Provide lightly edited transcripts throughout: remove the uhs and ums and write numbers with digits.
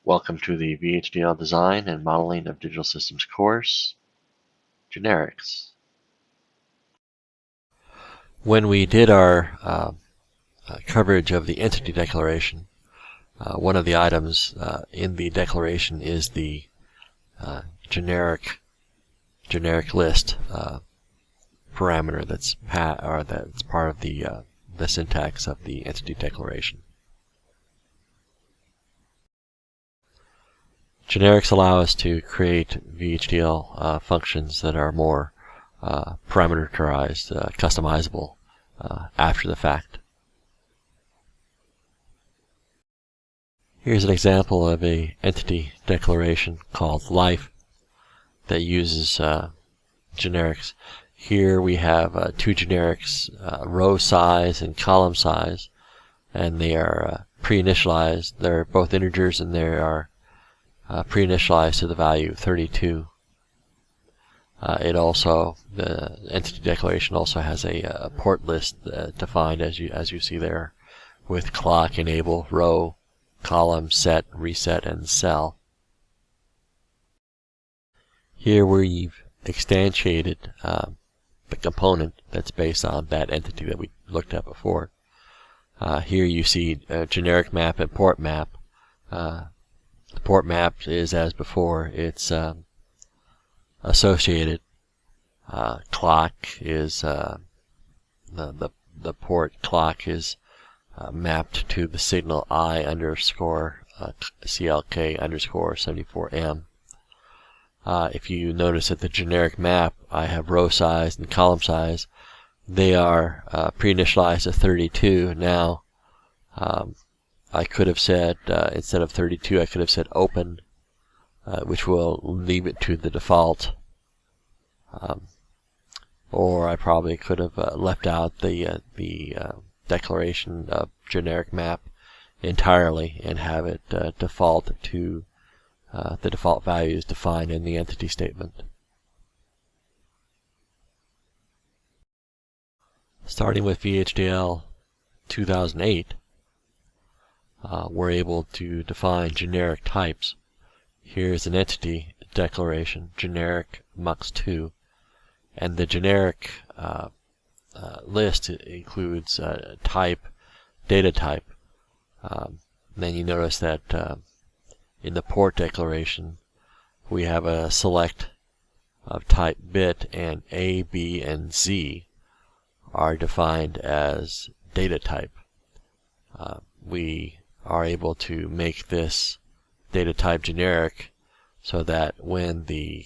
Welcome to the VHDL Design and Modeling of Digital Systems course, Generics. When we did our coverage of the entity declaration, one of the items in the declaration is the generic list parameter that's part of the syntax of the entity declaration. Generics allow us to create VHDL functions that are more parameterized, customizable after the fact. Here's an example of an entity declaration called life that uses generics. Here we have two generics, row size and column size, and they are pre-initialized. They're both integers and they are pre-initialized to the value 32. The entity declaration also has a port list defined as you see there, with clock, enable, row, column, set, reset, and cell. Here we've instantiated the component that's based on that entity that we looked at before. Here you see a generic map and port map. The port map is as before. It's associated. Clock is the port clock is mapped to the signal I underscore CLK underscore 74M. If you notice at the generic map, I have row size and column size. They are pre-initialized to 32. Now, I could have said, instead of 32, I could have said open, which will leave it to the default. Or I probably could have left out the declaration of generic map entirely and have it default to the default values defined in the entity statement. Starting with VHDL 2008, we're able to define generic types. Here's an entity declaration, generic mux2, and the generic list includes type, data type. Then you notice that in the port declaration we have a select of type bit, and A, B, and Z are defined as data type. We are able to make this data type generic so that when the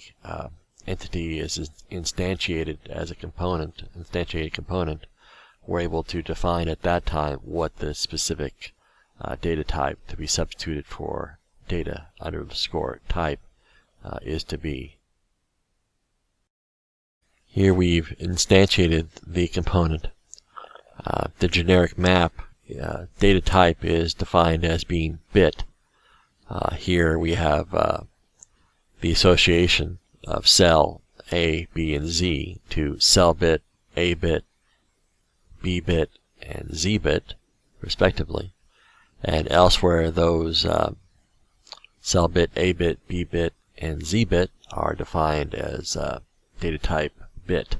entity is instantiated as a instantiated component, we're able to define at that time what the specific data type to be substituted for data underscore type is to be. Here we've instantiated the component. The generic map data type is defined as being bit. Here we have the association of cell A, B, and Z to cell bit, A bit, B bit, and Z bit, respectively. And elsewhere, those cell bit, A bit, B bit, and Z bit are defined as data type bit.